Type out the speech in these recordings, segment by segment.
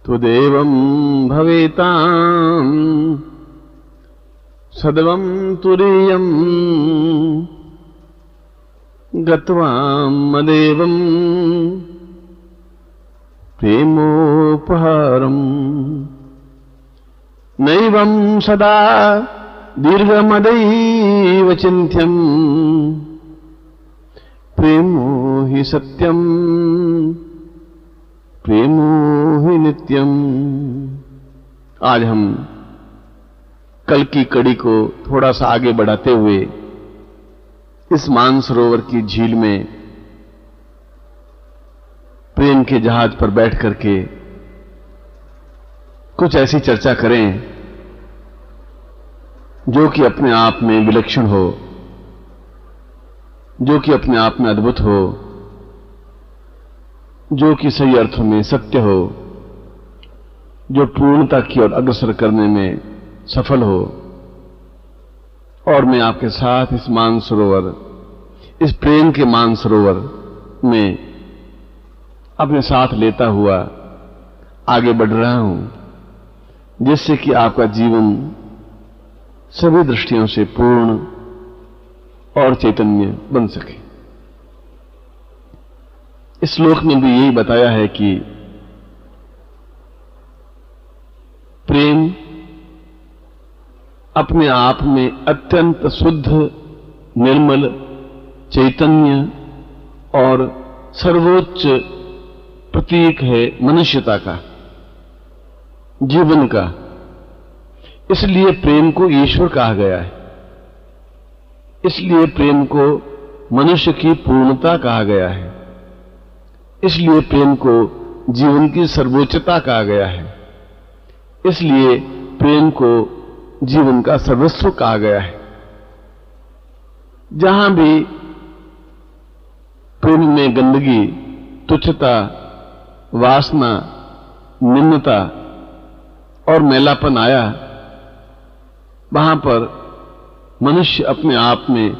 तुदेवं भवेतां सदवं तुरीयं गत्वां मदेवं प्रेमोपहारम् नैवं सदा दीर्घमदैव चिन्त्यं प्रेमो हि सत्यं प्रेमो ही नित्यम। आज हम कल की कड़ी को थोड़ा सा आगे बढ़ाते हुए इस मानसरोवर की झील में प्रेम के जहाज पर बैठ करके कुछ ऐसी चर्चा करें जो कि अपने आप में विलक्षण हो, जो कि अपने आप में अद्भुत हो, जो कि सही अर्थों में सत्य हो, जो पूर्णता की ओर अग्रसर करने में सफल हो। और मैं आपके साथ इस मानसरोवर, इस प्रेम के मानसरोवर में अपने साथ लेता हुआ आगे बढ़ रहा हूं, जिससे कि आपका जीवन सभी दृष्टियों से पूर्ण और चैतन्य बन सके। इस श्लोक में भी यही बताया है कि प्रेम अपने आप में अत्यंत शुद्ध, निर्मल, चैतन्य और सर्वोच्च प्रतीक है मनुष्यता का, जीवन का। इसलिए प्रेम को ईश्वर कहा गया है, इसलिए प्रेम को मनुष्य की पूर्णता कहा गया है, इसलिए प्रेम को जीवन की सर्वोच्चता कहा गया है, इसलिए प्रेम को जीवन का सर्वस्व कहा गया है। जहां भी प्रेम में गंदगी, तुच्छता, वासना, निम्नता और मैलापन आया, वहां पर मनुष्य अपने आप में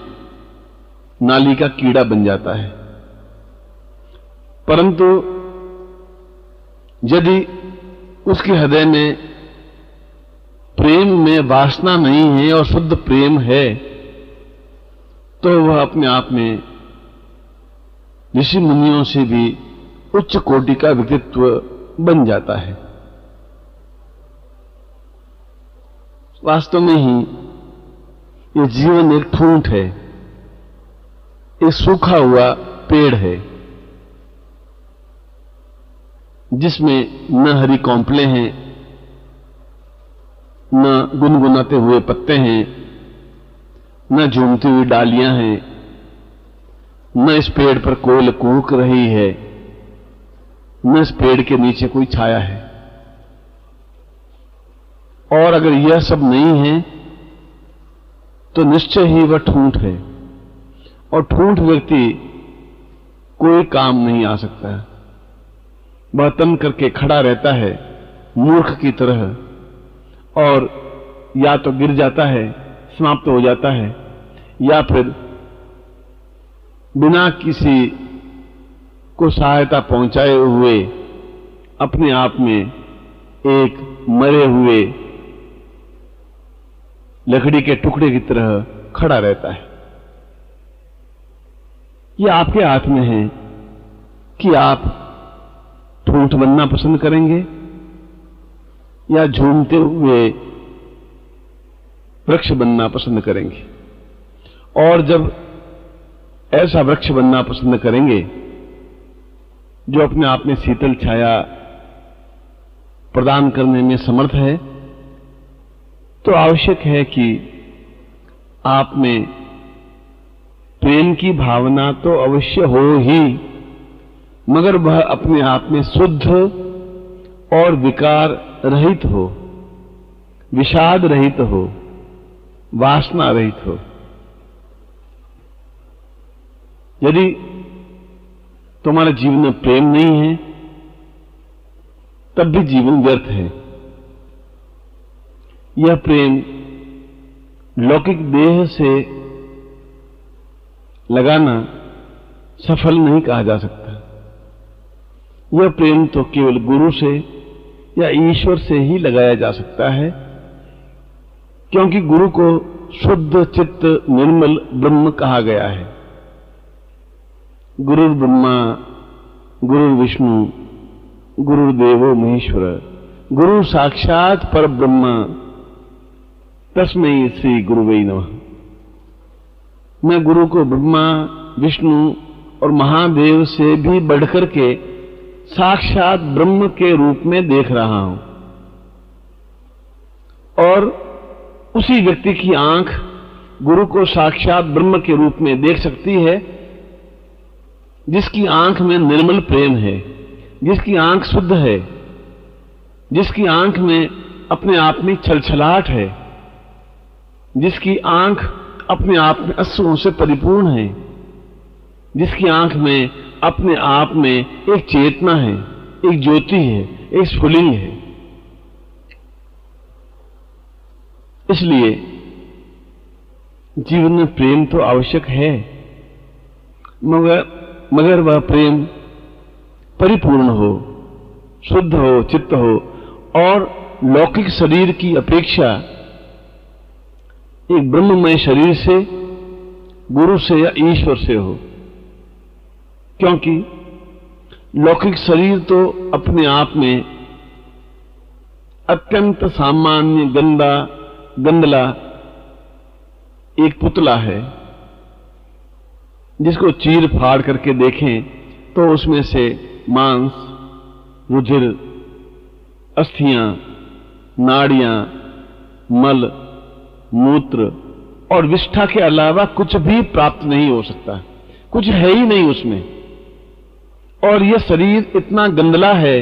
नाली का कीड़ा बन जाता है। परंतु यदि उसके हृदय में प्रेम में वासना नहीं है और शुद्ध प्रेम है, तो वह अपने आप में ऋषि मुनियों से भी उच्च कोटि का व्यक्तित्व बन जाता है। वास्तव में ही ये जीवन एक ठूंठ है, एक सूखा हुआ पेड़ है, जिसमें न हरी कौंपले हैं, न गुनगुनाते हुए पत्ते हैं, न झूमती हुई डालियां हैं, न इस पेड़ पर कोयल कूक रही है, न इस पेड़ के नीचे कोई छाया है। और अगर यह सब नहीं है तो निश्चय ही वह ठूंठ है, और ठूंठ व्यक्ति कोई काम नहीं आ सकता है। वह तन करके खड़ा रहता है मूर्ख की तरह, और या तो गिर जाता है, समाप्त हो जाता है, या फिर बिना किसी को सहायता पहुंचाए हुए अपने आप में एक मरे हुए लकड़ी के टुकड़े की तरह खड़ा रहता है। यह आपके हाथ में है कि आप ठूंठ बनना पसंद करेंगे या झूमते हुए वृक्ष बनना पसंद करेंगे। और जब ऐसा वृक्ष बनना पसंद करेंगे जो अपने आप में शीतल छाया प्रदान करने में समर्थ है, तो आवश्यक है कि आप में प्रेम की भावना तो अवश्य हो ही, मगर वह अपने आप में शुद्ध और विकार रहित हो, विषाद रहित हो, वासना रहित हो। यदि तुम्हारे जीवन में प्रेम नहीं है, तब भी जीवन व्यर्थ है। यह प्रेम लौकिक देह से लगाना सफल नहीं कहा जा सकता। यह प्रेम तो केवल गुरु से या ईश्वर से ही लगाया जा सकता है, क्योंकि गुरु को शुद्ध चित्त निर्मल ब्रह्म कहा गया है। गुरुर् ब्रह्मा गुरुर्विष्णु गुरुर्देवो महेश्वर, गुरु साक्षात पर ब्रह्म तस्मै श्री गुरुवे नमः। मैं गुरु को ब्रह्मा विष्णु और महादेव से भी बढ़कर के साक्षात ब्रह्म के रूप में देख रहा हूं, और उसी व्यक्ति की आंख गुरु को साक्षात ब्रह्म के रूप में देख सकती है जिसकी आंख में निर्मल प्रेम है, जिसकी आंख शुद्ध है, जिसकी आंख में अपने आप में छलछलाहट है, जिसकी आंख अपने आप में अश्रुओं से परिपूर्ण है, जिसकी आंख में अपने आप में एक चेतना है, एक ज्योति है, एक स्फुलिंग है। इसलिए जीवन में प्रेम तो आवश्यक है, मगर वह प्रेम परिपूर्ण हो, शुद्ध हो, चित्त हो, और लौकिक शरीर की अपेक्षा एक ब्रह्ममय शरीर से, गुरु से या ईश्वर से हो। क्योंकि लौकिक शरीर तो अपने आप में अत्यंत सामान्य गंदला एक पुतला है, जिसको चीर फाड़ करके देखें तो उसमें से मांस, रुधिर, अस्थियां, नाड़ियां, मल, मूत्र और विष्ठा के अलावा कुछ भी प्राप्त नहीं हो सकता, कुछ है ही नहीं उसमें। और यह शरीर इतना गंदला है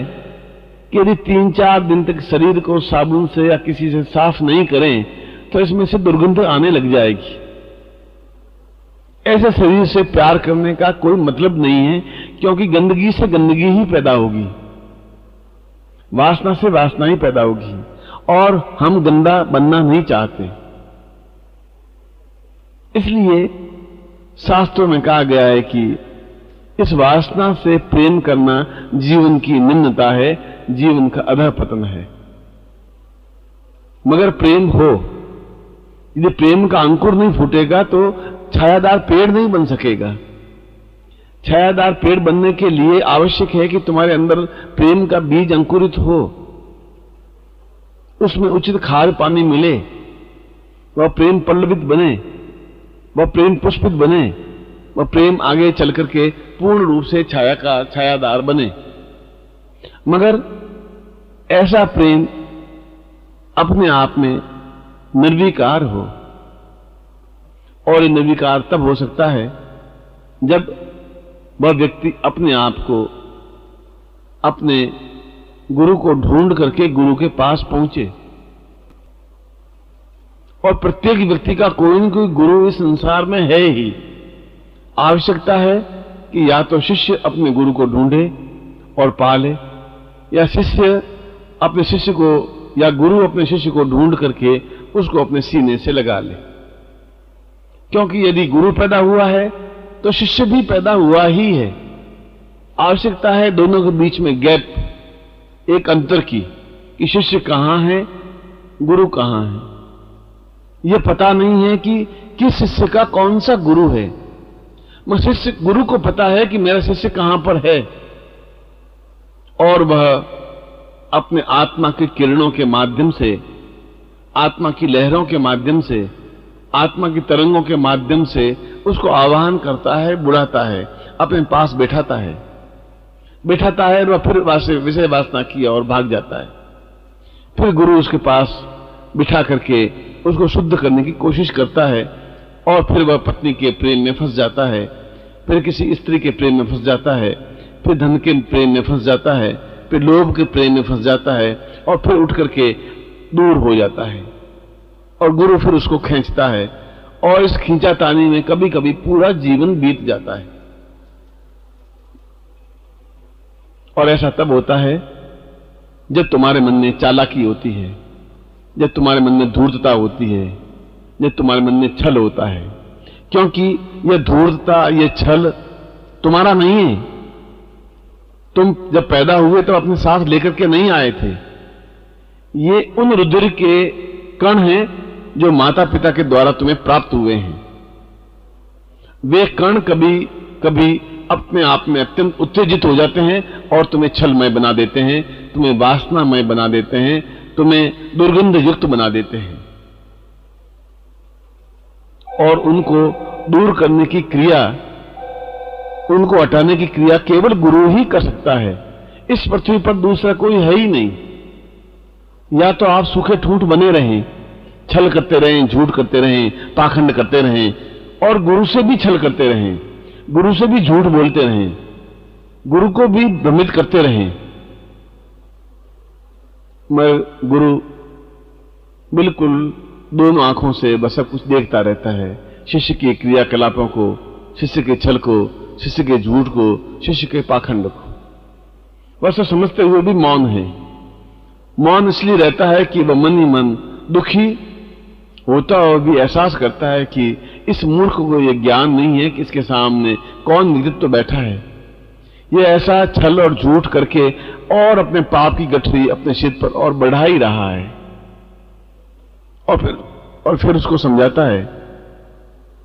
कि यदि 3-4 दिन तक शरीर को साबुन से या किसी से साफ नहीं करें तो इसमें से दुर्गंध आने लग जाएगी। ऐसे शरीर से प्यार करने का कोई मतलब नहीं है, क्योंकि गंदगी से गंदगी ही पैदा होगी, वासना से वासना ही पैदा होगी, और हम गंदा बनना नहीं चाहते। इसलिए शास्त्रों में कहा गया है कि इस वासना से प्रेम करना जीवन की निम्नता है, जीवन का अधःपतन है। मगर प्रेम हो, यदि प्रेम का अंकुर नहीं फूटेगा तो छायादार पेड़ नहीं बन सकेगा। छायादार पेड़ बनने के लिए आवश्यक है कि तुम्हारे अंदर प्रेम का बीज अंकुरित हो, उसमें उचित खाद पानी मिले, वह प्रेम पल्लवित बने, वह प्रेम पुष्पित बने, वह प्रेम आगे चल करके पूर्ण रूप से छायादार बने। मगर ऐसा प्रेम अपने आप में निर्विकार हो, और ये निर्विकार तब हो सकता है जब वह व्यक्ति अपने आप को, अपने गुरु को ढूंढ करके गुरु के पास पहुंचे। और प्रत्येक व्यक्ति का कोई न कोई गुरु इस संसार में है ही। आवश्यकता है कि या तो शिष्य अपने गुरु को ढूंढे और पाले, या शिष्य अपने शिष्य को, या गुरु अपने शिष्य को ढूंढ करके उसको अपने सीने से लगा ले। क्योंकि यदि गुरु पैदा हुआ है तो शिष्य भी पैदा हुआ ही है। आवश्यकता है दोनों के बीच में गैप, एक अंतर की, कि शिष्य कहां है, गुरु कहां है। यह पता नहीं है कि किस शिष्य का कौन सा गुरु है। मगर शिष्य, गुरु को पता है कि मेरा शिष्य कहां पर है, और वह अपने आत्मा की किरणों के माध्यम से, आत्मा की लहरों के माध्यम से, आत्मा की तरंगों के माध्यम से उसको आवाहन करता है, बुलाता है, अपने पास बैठाता है, और वह फिर विषय वासना किया और भाग जाता है। फिर गुरु उसके पास बिठा करके उसको शुद्ध करने की कोशिश करता है, और फिर वह पत्नी के प्रेम में फंस जाता है, फिर किसी स्त्री के प्रेम में फंस जाता है, फिर धन के प्रेम में फंस जाता है, फिर लोभ के प्रेम में फंस जाता है, और फिर उठ करके दूर हो जाता है। और गुरु फिर उसको खींचता है, और इस खींचातानी में कभी कभी पूरा जीवन बीत जाता है। और ऐसा तब होता है जब तुम्हारे मन में चालाकी होती है, जब तुम्हारे मन में धूर्तता होती है, जब तुम्हारे मन में छल होता है। क्योंकि यह धूर्तता, यह छल तुम्हारा नहीं है। तुम जब पैदा हुए तो अपने साथ लेकर के नहीं आए थे, ये उन रुधिर के कण हैं जो माता पिता के द्वारा तुम्हें प्राप्त हुए हैं। वे कण कभी कभी अपने आप में अत्यंत उत्तेजित हो जाते हैं और तुम्हें छलमय बना देते हैं, तुम्हें वासनामय बना देते हैं, तुम्हें दुर्गंध युक्त बना देते हैं। और उनको दूर करने की क्रिया, उनको हटाने की क्रिया केवल गुरु ही कर सकता है। इस पृथ्वी पर दूसरा कोई है ही नहीं। या तो आप सूखे ठूंठ बने रहें, छल करते रहें, झूठ करते रहें, पाखंड करते रहें, और गुरु से भी छल करते रहें, गुरु से भी झूठ बोलते रहें, गुरु को भी भ्रमित करते रहें। मैं गुरु बिल्कुल दोनों आंखों से बस सब कुछ देखता रहता है, शिष्य के क्रियाकलापों को, शिष्य के छल को, शिष्य के झूठ को, शिष्य के पाखंड को, बस समझते हुए भी मौन है। मौन इसलिए रहता है कि वह मन ही मन दुखी होता और भी एहसास करता है कि इस मूर्ख को यह ज्ञान नहीं है कि इसके सामने कौन नित्य बैठा है। यह ऐसा छल और झूठ करके और अपने पाप की गठरी अपने सिर पर और बढ़ा ही रहा है। और फिर उसको समझाता है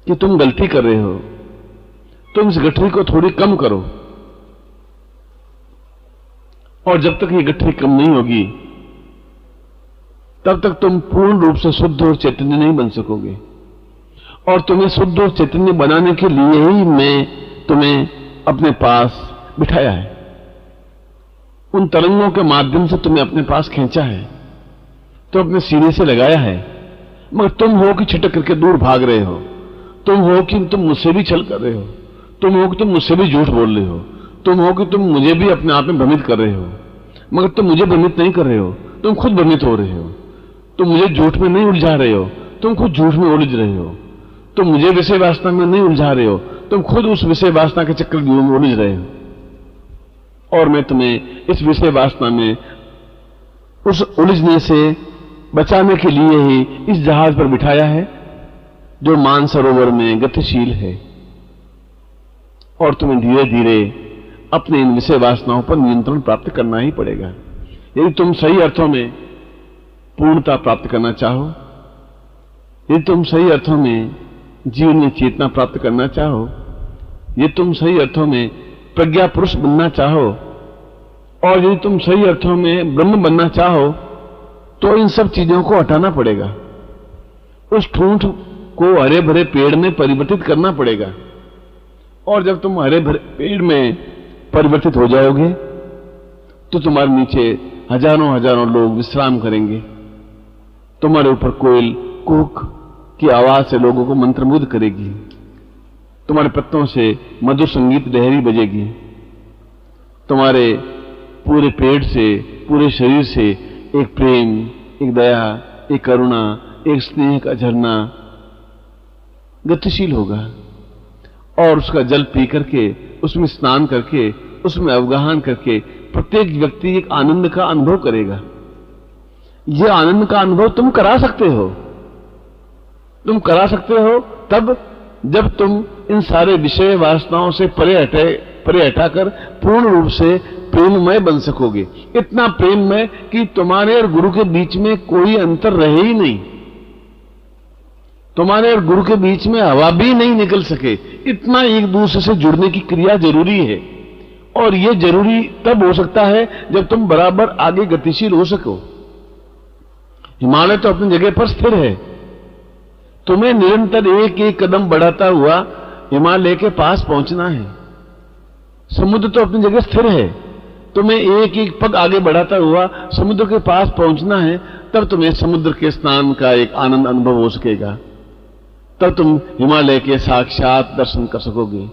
कि तुम गलती कर रहे हो, तुम इस गठरी को थोड़ी कम करो। और जब तक ये गठरी कम नहीं होगी तब तक तुम पूर्ण रूप से शुद्ध और चैतन्य नहीं बन सकोगे। और तुम्हें शुद्ध और चैतन्य बनाने के लिए ही मैं तुम्हें अपने पास बिठाया है, उन तरंगों के माध्यम से तुम्हें अपने पास खींचा है, तो अपने सीने से लगाया है। मगर तुम हो कि छिटक करके दूर भाग रहे हो, तुम हो कि तुम मुझसे भी छल कर रहे हो, तुम हो कि तुम मुझसे भी झूठ बोल रहे हो, तुम हो कि तुम मुझे भी अपने आप में भ्रमित कर रहे हो। मगर तुम मुझे भ्रमित नहीं कर रहे हो, तुम खुद भ्रमित हो रहे हो। तुम मुझे झूठ में नहीं उलझा रहे हो, तुम खुद झूठ में उलझ रहे हो। तुम मुझे विषय वासना में नहीं उलझा रहे हो, तुम खुद उस विषय वासना के चक्रव्यूह में उलझ रहे हो। और मैं तुम्हें इस विषय वासना में उस उलझने से बचाने के लिए ही इस जहाज पर बिठाया है जो मानसरोवर में गतिशील है। और तुम्हें धीरे धीरे अपने इन विषय वासनाओं पर नियंत्रण प्राप्त करना ही पड़ेगा। यदि तुम सही अर्थों में पूर्णता प्राप्त करना चाहो, यदि तुम सही अर्थों में जीवन में चेतना प्राप्त करना चाहो, यदि तुम सही अर्थों में प्रज्ञा पुरुष बनना चाहो, और यदि तुम सही अर्थों में ब्रह्म बनना चाहो, तो इन सब चीजों को हटाना पड़ेगा। उस ठूंठ को हरे भरे पेड़ में परिवर्तित करना पड़ेगा। और जब तुम हरे भरे पेड़ में परिवर्तित हो जाओगे तो तुम्हारे नीचे हजारों हजारों लोग विश्राम करेंगे। तुम्हारे ऊपर कोयल कूक की आवाज से लोगों को मंत्रमुग्ध करेगी, तुम्हारे पत्तों से मधुर संगीत लहरी बजेगी, तुम्हारे पूरे पेट से, पूरे शरीर से एक प्रेम, एक दया, एक करुणा, एक स्नेह का झरना गतिशील होगा। और उसका जल पी करके, उसमें स्नान करके, उसमें अवगाहन करके प्रत्येक व्यक्ति एक आनंद का अनुभव करेगा। यह आनंद का अनुभव तुम करा सकते हो। तुम करा सकते हो तब जब तुम इन सारे विषय वासनाओं से परे हटाकर पूर्ण रूप से प्रेममय बन सकोगे। इतना प्रेममय कि तुम्हारे और गुरु के बीच में कोई अंतर रहे ही नहीं, तुम्हारे और गुरु के बीच में हवा भी नहीं निकल सके। इतना एक दूसरे से जुड़ने की क्रिया जरूरी है। और यह जरूरी तब हो सकता है जब तुम बराबर आगे गतिशील हो सको। हिमालय तो अपनी जगह पर स्थिर है, तुम्हें निरंतर एक एक कदम बढ़ाता हुआ हिमालय के पास पहुंचना है। समुद्र तो अपनी जगह स्थिर है, तुम्हें एक एक पग आगे बढ़ाता हुआ समुद्र के पास पहुंचना है। तब तुम्हें समुद्र के स्नान का एक आनंद अनुभव हो सकेगा, तब तुम हिमालय के साक्षात दर्शन कर सकोगे,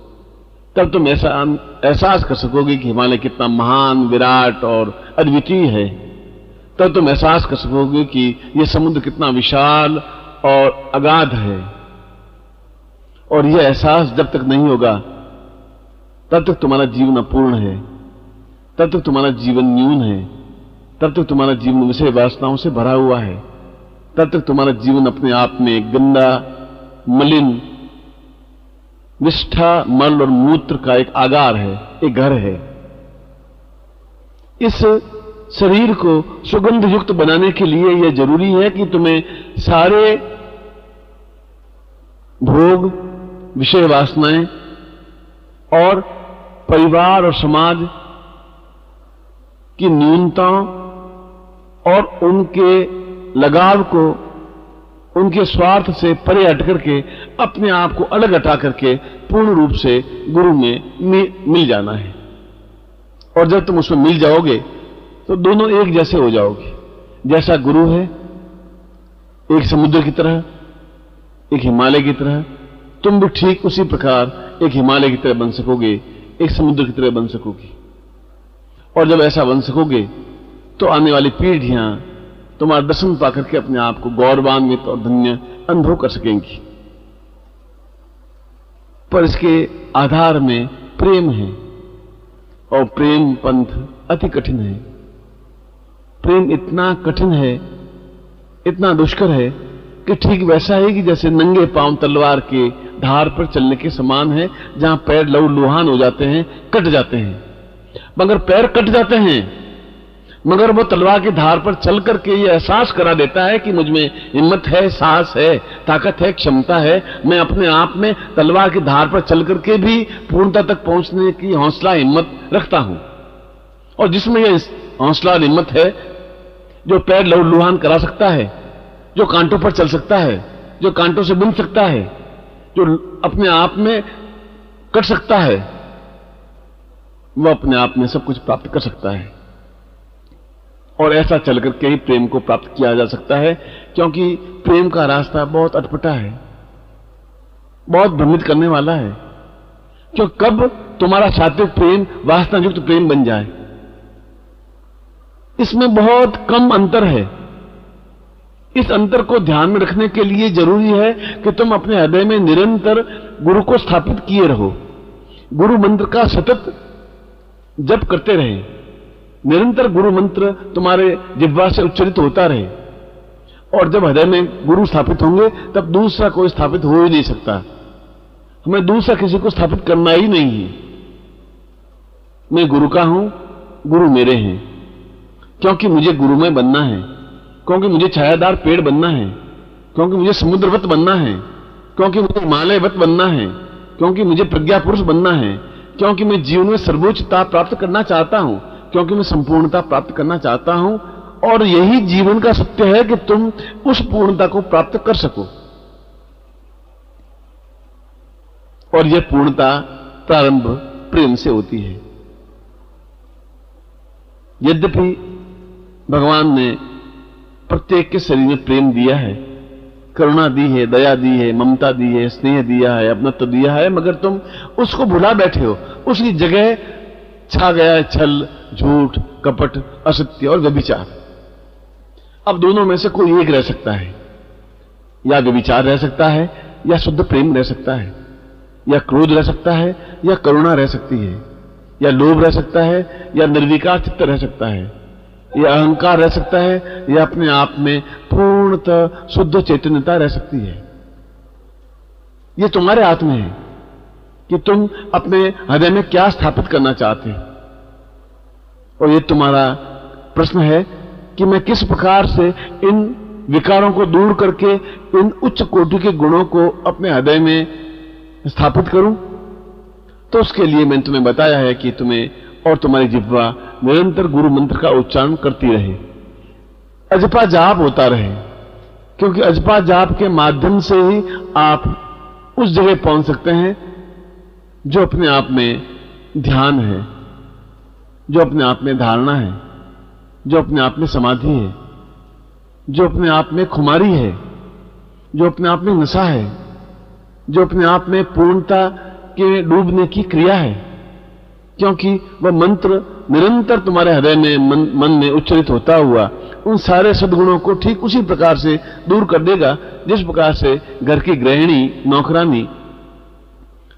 तब तुम ऐसा एहसास कर सकोगे कि हिमालय कितना महान, विराट और अद्वितीय है। तब तुम एहसास कर सकोगे कि यह समुद्र कितना विशाल और अगाध है। और यह एहसास जब तक नहीं होगा तब तक तुम्हारा जीवन अपूर्ण है, तब तक तुम्हारा जीवन न्यून है, तब तक तुम्हारा जीवन विषय वासनाओं से भरा हुआ है, तब तक तुम्हारा जीवन अपने आप में गंदा, मलिन, निष्ठा, मल और मूत्र का एक आगार है, एक घर है। इस शरीर को सुगंध युक्त बनाने के लिए यह जरूरी है कि तुम्हें सारे भोग, विषय वासनाएं और परिवार और समाज की न्यूनताओं और उनके लगाव को, उनके स्वार्थ से परे हट करके अपने आप को अलग हटा करके पूर्ण रूप से गुरु में मिल जाना है। और जब तुम उसमें मिल जाओगे तो दोनों एक जैसे हो जाओगे। जैसा गुरु है, एक समुद्र की तरह, एक हिमालय की तरह, तुम भी ठीक उसी प्रकार एक हिमालय की तरह बन सकोगे, एक समुद्र की तरह बन सकोगे। और जब ऐसा बन सकोगे तो आने वाली पीढ़ियां तुम्हारा दर्शन पाकर के अपने आप को गौरवान्वित और धन्य अनुभव कर सकेंगी। पर इसके आधार में प्रेम है, और प्रेम पंथ अति कठिन है। प्रेम इतना कठिन है, इतना दुष्कर है कि ठीक वैसा है कि जैसे नंगे पांव तलवार के धार पर चलने के समान है, जहां पैर लहूलुहान हो जाते हैं, कट जाते हैं। मगर पैर कट जाते हैं, मगर वो तलवार की धार पर चल करके ये एहसास करा देता है कि मुझ में हिम्मत है, साहस है, ताकत है, क्षमता है। मैं अपने आप में तलवार की धार पर चल करके भी पूर्णता तक पहुंचने की हौसला, हिम्मत रखता हूं। और जिसमें यह हौसला और हिम्मत है, जो पैर लहूलुहान करा सकता है, जो कांटों पर चल सकता है, जो कांटों से बुन सकता है, जो अपने आप में कट सकता है, वह अपने आप में सब कुछ प्राप्त कर सकता है। और ऐसा चल करके ही प्रेम को प्राप्त किया जा सकता है, क्योंकि प्रेम का रास्ता बहुत अटपटा है, बहुत भ्रमित करने वाला है। क्यों कब तुम्हारा सात्विक प्रेम वासना युक्त प्रेम बन जाए, इसमें बहुत कम अंतर है। इस अंतर को ध्यान में रखने के लिए जरूरी है कि तुम अपने हृदय में निरंतर गुरु को स्थापित किए रहो, गुरु मंत्र का सतत जप करते रहे, निरंतर गुरु मंत्र तुम्हारे जिह्वा से उच्चारित होता रहे। और जब हृदय में गुरु स्थापित होंगे तब दूसरा कोई स्थापित हो ही नहीं सकता। हमें दूसरा किसी को स्थापित करना ही नहीं है। मैं गुरु का हूं, गुरु मेरे हैं, क्योंकि मुझे गुरुमय बनना है, क्योंकि मुझे छायादार पेड़ बनना है, क्योंकि मुझे समुद्रवत बनना है, क्योंकि मुझे हिमालयवत बनना है, क्योंकि मुझे प्रज्ञा पुरुष बनना है, क्योंकि मैं जीवन में सर्वोच्चता प्राप्त करना चाहता हूं, क्योंकि मैं संपूर्णता प्राप्त करना चाहता हूं। और यही जीवन का सत्य है कि तुम उस पूर्णता को प्राप्त कर सको। और यह पूर्णता प्रारंभ प्रेम से होती है। यद्यपि भगवान ने प्रत्येक के शरीर में प्रेम दिया है, करुणा दी है, दया दी है, ममता दी है, स्नेह दिया है, अपनत्व दिया है, मगर तुम उसको भुला बैठे हो। उसकी जगह छा गया है छल, झूठ, कपट, असत्य और व्यभिचार। अब दोनों में से कोई एक रह सकता है। या व्यभिचार रह सकता है, या शुद्ध प्रेम रह सकता है, या क्रोध रह सकता है, या करुणा रह सकती है, या लोभ रह सकता है, या निर्विकार चित्त रह सकता है, या अहंकार रह सकता है, या अपने आप में पूर्णतः शुद्ध चैतन्यता रह सकती है। यह तुम्हारे हाथ में है कि तुम अपने हृदय में क्या स्थापित करना चाहते हो। और यह तुम्हारा प्रश्न है कि मैं किस प्रकार से इन विकारों को दूर करके इन उच्च कोटि के गुणों को अपने हृदय में स्थापित करूं। तो उसके लिए मैंने तुम्हें बताया है कि तुम्हें और तुम्हारी जिह्वा निरंतर गुरु मंत्र का उच्चारण करती रहे, अजपा जाप होता रहे, क्योंकि अजपा जाप के माध्यम से ही आप उस जगह पहुंच सकते हैं जो अपने आप में ध्यान है, जो अपने आप में धारणा है, जो अपने आप में समाधि है, जो अपने आप में खुमारी है, जो अपने आप में नशा है, जो अपने आप में पूर्णता के डूबने की क्रिया है। क्योंकि वह मंत्र निरंतर तुम्हारे हृदय में मन में उच्चारित होता हुआ उन सारे सद्गुणों को ठीक उसी प्रकार से दूर कर देगा जिस प्रकार से घर की गृहिणी, नौकरानी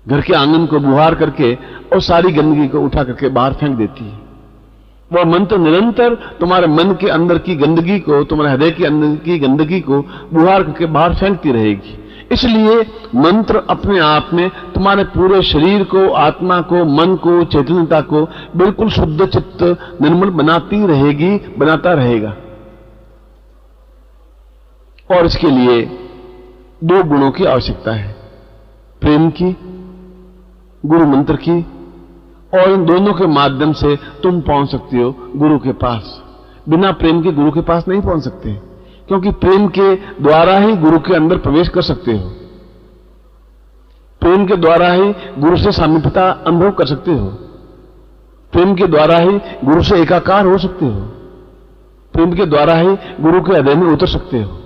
घर के आंगन को बुहार करके और सारी गंदगी को उठा करके बाहर फेंक देती है। वह मंत्र निरंतर तुम्हारे मन के अंदर की गंदगी को, तुम्हारे हृदय के अंदर की गंदगी को बुहार करके बाहर फेंकती रहेगी। इसलिए मंत्र अपने आप में तुम्हारे पूरे शरीर को, आत्मा को, मन को, चैतन्यता को बिल्कुल शुद्ध चित्त निर्मल बनाती रहेगी, बनाता रहेगा। और इसके लिए दो गुणों की आवश्यकता है, प्रेम की, गुरु मंत्र की, और इन दोनों के माध्यम से तुम पहुंच सकते हो गुरु के पास। बिना प्रेम के गुरु के पास नहीं पहुंच सकते, क्योंकि प्रेम के द्वारा ही गुरु के अंदर प्रवेश कर सकते हो। प्रेम के द्वारा ही गुरु से सामीप्यता अनुभव कर सकते हो। प्रेम के द्वारा ही गुरु से एकाकार हो सकते हो। प्रेम के द्वारा ही गुरु के हृदय में उतर सकते हो।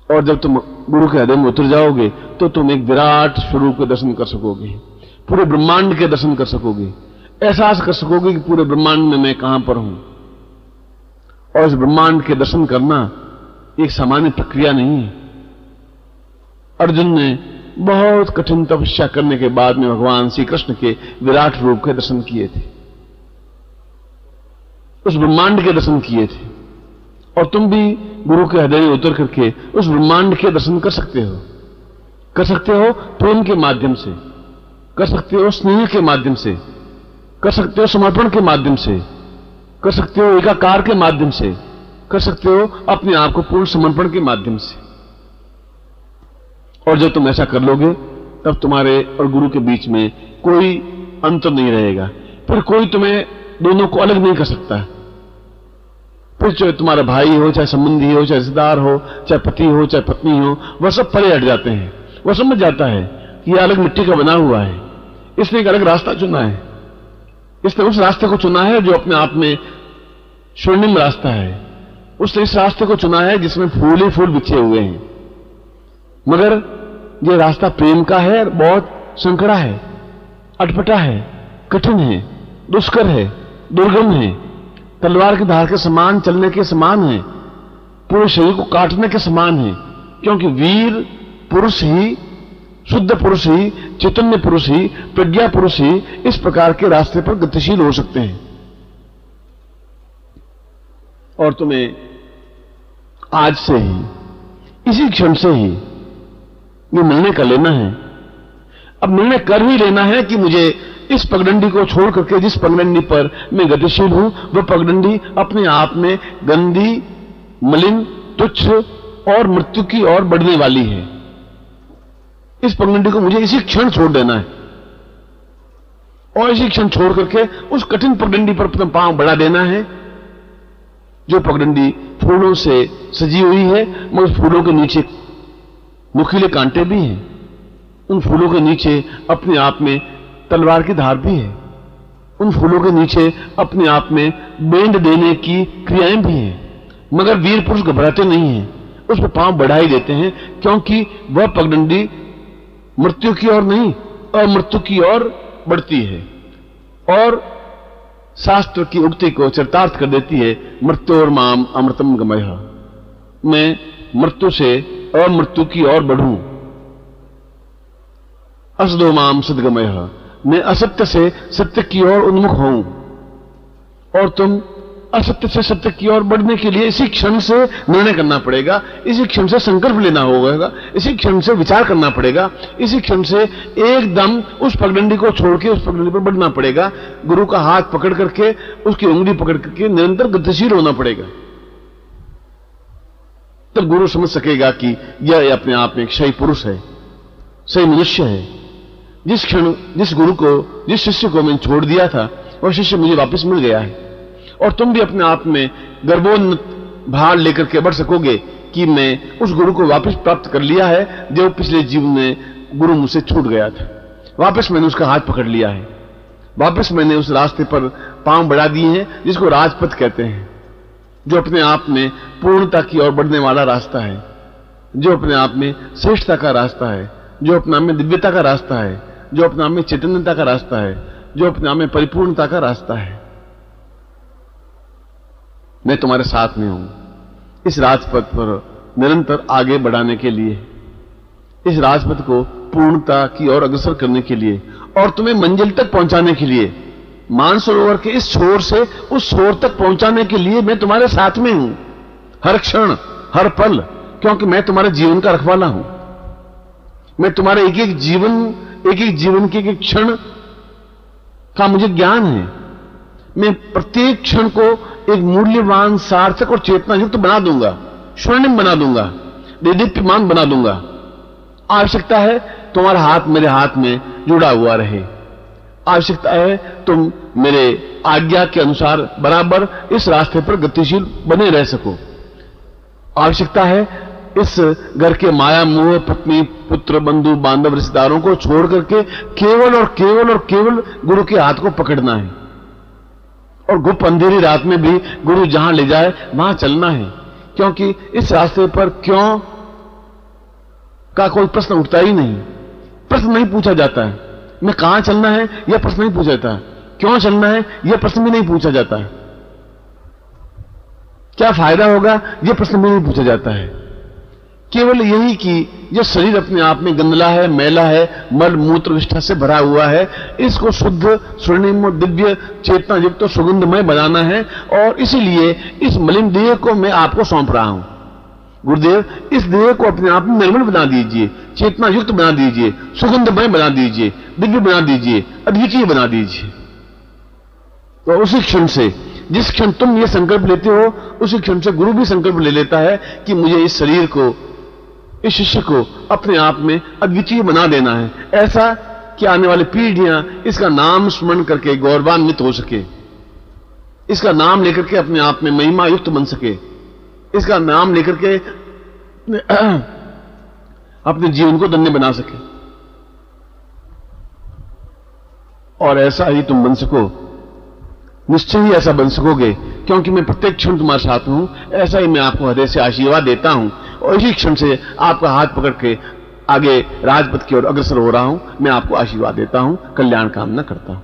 और जब तुम गुरु के हृदय में उतर जाओगे तो तुम एक विराट स्वरूप के दर्शन कर सकोगे, पूरे ब्रह्मांड के दर्शन कर सकोगे, एहसास कर सकोगे कि पूरे ब्रह्मांड में मैं कहां पर हूं। और इस ब्रह्मांड के दर्शन करना एक सामान्य प्रक्रिया नहीं है। अर्जुन ने बहुत कठिन तपस्या करने के बाद में भगवान श्री कृष्ण के विराट रूप के दर्शन किए थे, उस ब्रह्मांड के दर्शन किए थे। और तुम भी गुरु के हृदय में उतर करके उस ब्रह्मांड के दर्शन कर सकते हो। कर सकते हो प्रेम के माध्यम से, कर सकते हो स्नेह के माध्यम से, कर सकते हो समर्पण के माध्यम से, कर सकते हो एकाकार के माध्यम से, कर सकते हो अपने आप को पूर्ण समर्पण के माध्यम से। और जब तुम ऐसा कर लोगे तब तुम्हारे और गुरु के बीच में कोई अंतर नहीं रहेगा। फिर कोई तुम्हें दोनों को अलग नहीं कर सकता। फिर चाहे तुम्हारा भाई हो, चाहे संबंधी हो, चाहे रिश्तेदार हो, चाहे पति हो, चाहे पत्नी हो, वह सब परे हट जाते हैं। वह समझ जाता है कि यह अलग मिट्टी का बना हुआ है, इसने एक अलग रास्ता चुना है, इसने उस रास्ते को चुना है जो अपने आप में स्वर्णिम रास्ता है। उसने इस रास्ते को चुना है जिसमें फूल ही फूल बिछे हुए हैं। मगर यह रास्ता प्रेम का है, बहुत संकड़ा है, अटपटा है, कठिन है, दुष्कर है, दुर्गम है, तलवार की धार के समान चलने के समान है, पूरे शरीर को काटने के समान है। क्योंकि वीर पुरुष ही, शुद्ध पुरुष ही, चैतन्य पुरुष ही, प्रज्ञा पुरुष ही इस प्रकार के रास्ते पर गतिशील हो सकते हैं। और तुम्हें आज से ही, इसी क्षण से ही ये निर्णय कर लेना है। अब निर्णय कर ही लेना है कि मुझे इस पगडंडी को छोड़ करके जिस पगडंडी पर मैं गतिशील हूं, वह पगडंडी अपने आप में गंदी, मलिन, तुच्छ और मृत्यु की ओर बढ़ने वाली है। इस पगडंडी को मुझे इसी क्षण छोड़ देना है और इसी क्षण छोड़ करके उस कठिन पगडंडी पर अपना पांव बढ़ा देना है, जो पगडंडी फूलों से सजी हुई है, मगर फूलों के नीचे नुकीले कांटे भी हैं। उन फूलों के नीचे अपने आप में तलवार की धार भी है। उन फूलों के नीचे अपने आप में बेंध देने की क्रियाएं भी हैं। मगर वीर पुरुष घबराते नहीं हैं, उस पर पांव बढ़ा ही देते हैं, क्योंकि वह पगडंडी मृत्यु की ओर नहीं, अमृत्यु की ओर बढ़ती है। और शास्त्र की उक्ति को चरितार्थ कर देती है, मृत्योर माम अमृतम गमयः। मैं मृत्यु से अमृत्यु की ओर बढ़ूं। असदो माम सद्गमयः, मैं असत्य से सत्य की ओर उन्मुख हूं। और तुम असत्य से सत्य की ओर बढ़ने के लिए इसी क्षण से निर्णय करना पड़ेगा, इसी क्षण से संकल्प लेना होगा, इसी क्षण से विचार करना पड़ेगा, इसी क्षण से एकदम उस पगडंडी को छोड़ के उस पगडंडी पर बढ़ना पड़ेगा। गुरु का हाथ पकड़ करके, उसकी उंगली पकड़ करके निरंतर गतिशील होना पड़ेगा। तब गुरु समझ सकेगा कि यह अपने आप में एक सही पुरुष है, सही मनुष्य है। जिस क्षण जिस गुरु को, जिस शिष्य को मैंने छोड़ दिया था, वह शिष्य मुझे वापस मिल गया है। और तुम भी अपने आप में गर्वोन्नत भार लेकर के बढ़ सकोगे कि मैं उस गुरु को वापस प्राप्त कर लिया है, जो पिछले जीवन में गुरु मुझसे छूट गया था। वापस मैंने उसका हाथ पकड़ लिया है, वापस मैंने उस रास्ते पर पांव बढ़ा दिए हैं जिसको राजपथ कहते हैं, जो अपने आप में पूर्णता की ओर बढ़ने वाला रास्ता है, जो अपने आप में श्रेष्ठता का रास्ता है, जो अपने आप में दिव्यता का रास्ता है, जो अपने आप में चैतन्यता का रास्ता है, जो अपने आप में परिपूर्णता का रास्ता है। मैं तुम्हारे साथ में हूं इस राजपथ पर निरंतर आगे बढ़ाने के लिए, इस राजपथ को पूर्णता की ओर अग्रसर करने के लिए और तुम्हें मंजिल तक पहुंचाने के लिए, मानसरोवर के इस छोर से उस छोर तक पहुंचाने के लिए मैं तुम्हारे साथ में हूं, हर क्षण, हर पल। क्योंकि मैं तुम्हारे जीवन का रखवाला हूं। मैं तुम्हारे एक एक जीवन के एक एक क्षण का मुझे ज्ञान है। मैं प्रत्येक क्षण को एक मूल्यवान, सार्थक और चेतना युक्त बना दूंगा, स्वर्णिम बना दूंगा, देदीप्यमान बना दूंगा। आवश्यकता है तुम्हारा हाथ मेरे हाथ में जुड़ा हुआ रहे। आवश्यकता है तुम मेरे आज्ञा के अनुसार बराबर इस रास्ते पर गतिशील बने रह सको। आवश्यकता है इस घर के माया मोह, पत्नी पुत्र बंधु बांधव रिश्तेदारों को छोड़ करके केवल और केवल और केवल गुरु के हाथ को पकड़ना है, और गुप्त अंधेरी रात में भी गुरु जहां ले जाए वहां चलना है। क्योंकि इस रास्ते पर क्यों का कोई प्रश्न उठता ही नहीं, प्रश्न नहीं पूछा जाता है। मैं कहां चलना है यह प्रश्न नहीं पूछा जाता, क्यों चलना है यह प्रश्न भी नहीं पूछा जाता है, क्या फायदा होगा यह प्रश्न भी नहीं पूछा जाता है। केवल यही कि यह शरीर अपने आप में गंदला है, मैला है, मल मूत्र विष्ठा से भरा हुआ है, इसको शुद्ध स्वर्णिम दिव्य चेतना युक्त तो सुगंधमय बनाना है। और इसीलिए इस मलिन देह को मैं आपको सौंप रहा हूं। गुरुदेव, इस देह को अपने आप में निर्मल बना दीजिए, चेतना युक्त बना दीजिए, सुगंधमय बना दीजिए, दिव्य बना दीजिए, अद्वितीय बना दीजिए। तो उसी क्षण से, जिस क्षण तुम ये संकल्प लेते हो, उसी क्षण से गुरु भी संकल्प ले लेता है कि मुझे इस शरीर को, इस शिष्य को अपने आप में अद्वितीय बना देना है, ऐसा कि आने वाली पीढ़ियां इसका नाम स्मरण करके गौरवान्वित हो सके, इसका नाम लेकर के अपने आप में महिमा युक्त बन सके, इसका नाम लेकर के अपने जीवन को धन्य बना सके। और ऐसा ही तुम बन सको, निश्चय ही ऐसा बन सकोगे, क्योंकि मैं प्रत्येक क्षण तुम्हारे साथ हूं। ऐसा ही मैं आपको हृदय से आशीर्वाद देता हूं, और इसी क्षण से आपका हाथ पकड़ के आगे राजपथ की ओर अग्रसर हो रहा हूं। मैं आपको आशीर्वाद देता हूं, कल्याण कामना करता हूं।